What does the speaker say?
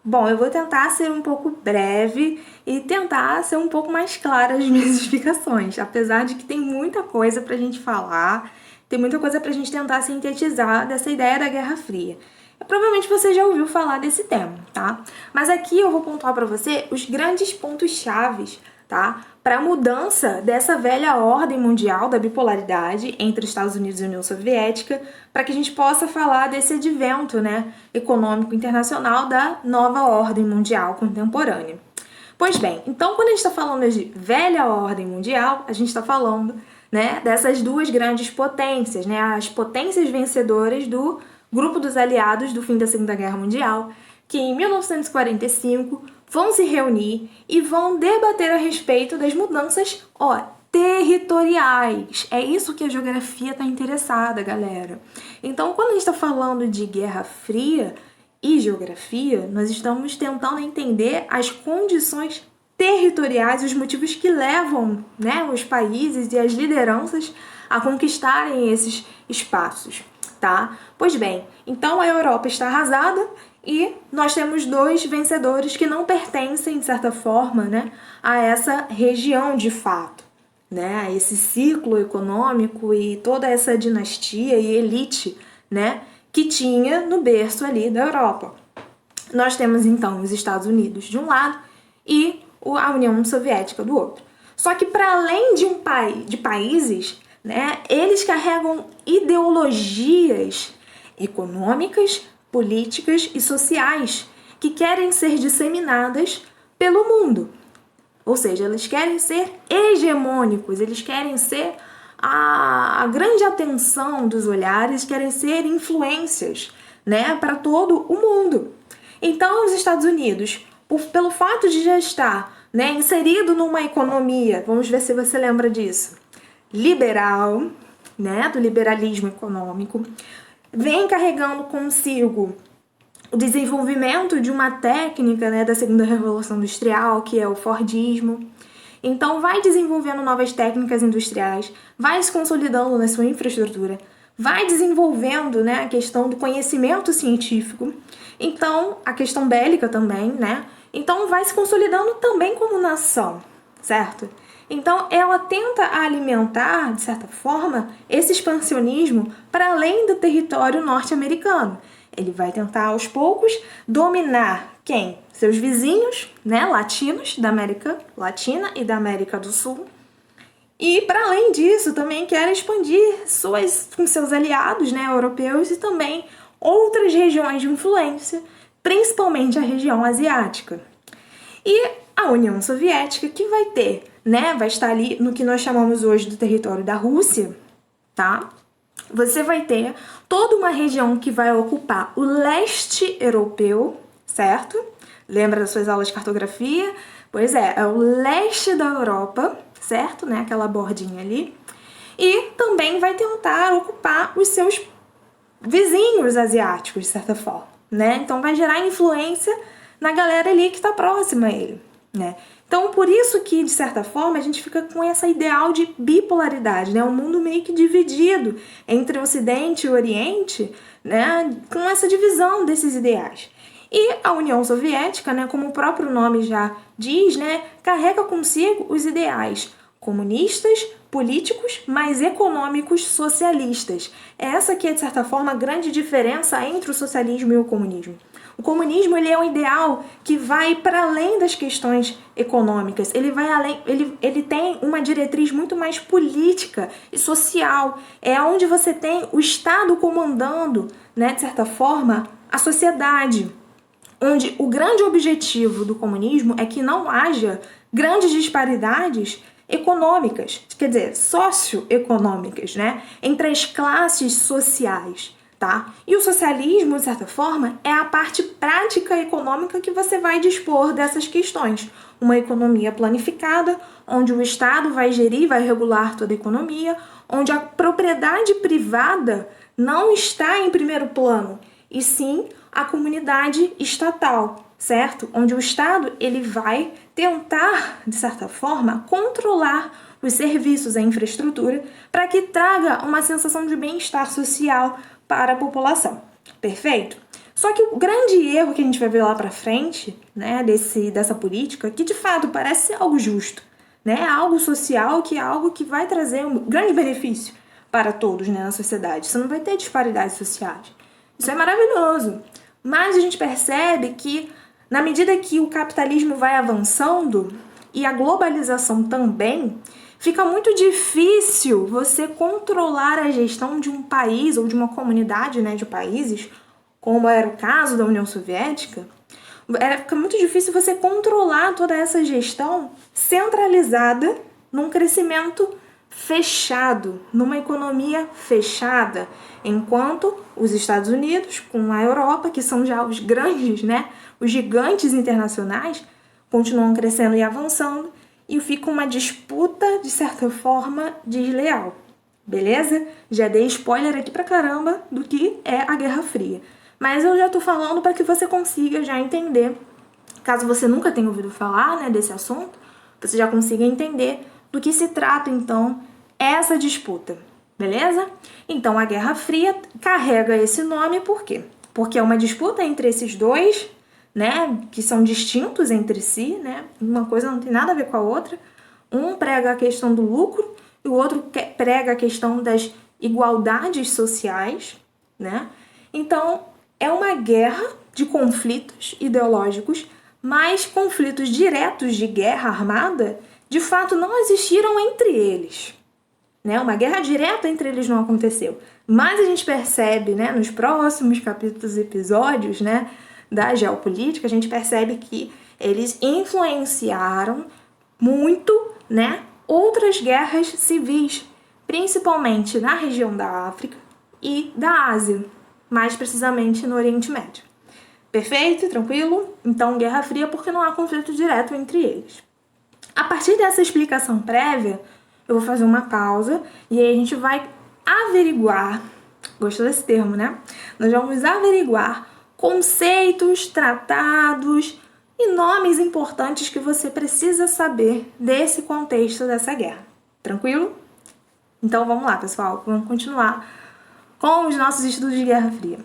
Bom, eu vou tentar ser um pouco breve e tentar ser um pouco mais clara as minhas explicações, apesar de que tem muita coisa pra gente falar, tem muita coisa pra gente tentar sintetizar dessa ideia da Guerra Fria. Provavelmente você já ouviu falar desse tema, tá? Mas aqui eu vou pontuar pra você os grandes pontos chaves, tá? Para a mudança dessa velha ordem mundial da bipolaridade entre Estados Unidos e União Soviética, para que a gente possa falar desse advento, né, econômico internacional da nova ordem mundial contemporânea. Pois bem, então quando a gente está falando de velha ordem mundial, a gente está falando, né, dessas duas grandes potências, né, as potências vencedoras do Grupo dos Aliados do fim da Segunda Guerra Mundial, que em 1945 vão se reunir e vão debater a respeito das mudanças, territoriais. É isso que a geografia está interessada, galera. Então, quando a gente está falando de Guerra Fria e geografia, nós estamos tentando entender as condições territoriais, os motivos que levam, né, os países e as lideranças a conquistarem esses espaços, tá? Pois bem, então a Europa está arrasada e nós temos dois vencedores que não pertencem, de certa forma, né, a essa região de fato, né, a esse ciclo econômico e toda essa dinastia e elite, né, que tinha no berço ali da Europa. Nós temos então os Estados Unidos de um lado e a União Soviética do outro. Só que para além de países, né, eles carregam ideologias econômicas, políticas e sociais que querem ser disseminadas pelo mundo. Ou seja, eles querem ser hegemônicos, eles querem ser a grande atenção dos olhares, querem ser influências, né, para todo o mundo. Então, os Estados Unidos, pelo fato de já estar, né, inserido numa economia, vamos ver se você lembra disso, liberal, né, do liberalismo econômico, vem carregando consigo o desenvolvimento de uma técnica, né, da segunda revolução industrial, que é o Fordismo. Então vai desenvolvendo novas técnicas industriais, vai se consolidando na sua infraestrutura, vai desenvolvendo, né, a questão do conhecimento científico, então a questão bélica também, né? Então vai se consolidando também como nação, certo? Então ela tenta alimentar, de certa forma, esse expansionismo para além do território norte-americano. Ele vai tentar aos poucos dominar quem? Seus vizinhos, né, latinos da América Latina e da América do Sul. E para além disso, também quer expandir com seus aliados, né, europeus e também outras regiões de influência, principalmente a região asiática. E a União Soviética, que vai ter, né, vai estar ali no que nós chamamos hoje do território da Rússia, tá? Você vai ter toda uma região que vai ocupar o leste europeu, certo? Lembra das suas aulas de cartografia? Pois é o leste da Europa, certo? Né? Aquela bordinha ali. E também vai tentar ocupar os seus vizinhos asiáticos, de certa forma, né? Então vai gerar influência na galera ali que está próxima a ele, né? Então, por isso que, de certa forma, a gente fica com essa ideal de bipolaridade, né? Um mundo meio que dividido entre o Ocidente e o Oriente, né? Com essa divisão desses ideais. E a União Soviética, né, como o próprio nome já diz, né, carrega consigo os ideais comunistas, políticos, mas econômicos socialistas. Essa que é, de certa forma, a grande diferença entre o socialismo e o comunismo. O comunismo, ele é um ideal que vai para além das questões econômicas. Ele vai além, ele tem uma diretriz muito mais política e social. É onde você tem o Estado comandando, né, de certa forma, a sociedade. Onde o grande objetivo do comunismo é que não haja grandes disparidades econômicas, quer dizer, socioeconômicas, né, entre as classes sociais, tá? E o socialismo, de certa forma, é a parte prática econômica que você vai dispor dessas questões. Uma economia planificada, onde o Estado vai gerir, vai regular toda a economia, onde a propriedade privada não está em primeiro plano, e sim a comunidade estatal, certo? Onde o Estado ele vai tentar, de certa forma, controlar os serviços, a infraestrutura, para que traga uma sensação de bem-estar social para a população. Perfeito? Só que o grande erro que a gente vai ver lá pra frente, né, dessa política, que de fato parece ser algo justo, né, algo social, que é algo que vai trazer um grande benefício para todos, né, na sociedade. Você não vai ter disparidades sociais. Isso é maravilhoso. Mas a gente percebe que, na medida que o capitalismo vai avançando e a globalização também, fica muito difícil você controlar a gestão de um país ou de uma comunidade, né, de países, como era o caso da União Soviética. Fica muito difícil você controlar toda essa gestão centralizada num crescimento fechado, numa economia fechada, enquanto os Estados Unidos, com a Europa, que são já os grandes, né, os gigantes internacionais, continuam crescendo e avançando, e fica uma disputa, de certa forma, desleal. Beleza? Já dei spoiler aqui pra caramba do que é a Guerra Fria. Mas eu já tô falando para que você consiga já entender, caso você nunca tenha ouvido falar, né, desse assunto, você já consiga entender do que se trata, então, essa disputa. Beleza? Então, a Guerra Fria carrega esse nome por quê? Porque é uma disputa entre esses dois, né, que são distintos entre si, né? Uma coisa não tem nada a ver com a outra. Um prega a questão do lucro e o outro prega a questão das igualdades sociais, né? Então, é uma guerra de conflitos ideológicos, mas conflitos diretos de guerra armada, de fato, não existiram entre eles. Né? Uma guerra direta entre eles não aconteceu. Mas a gente percebe, né, nos próximos capítulos e episódios, né, da geopolítica, a gente percebe que eles influenciaram muito, né, outras guerras civis, principalmente na região da África e da Ásia, mais precisamente no Oriente Médio. Perfeito? Tranquilo? Então, Guerra Fria porque não há conflito direto entre eles. A partir dessa explicação prévia, eu vou fazer uma pausa e aí a gente vai averiguar, gostou desse termo, né? Nós vamos averiguar conceitos, tratados e nomes importantes que você precisa saber desse contexto dessa guerra. Tranquilo? Então vamos lá, pessoal, vamos continuar com os nossos estudos de Guerra Fria.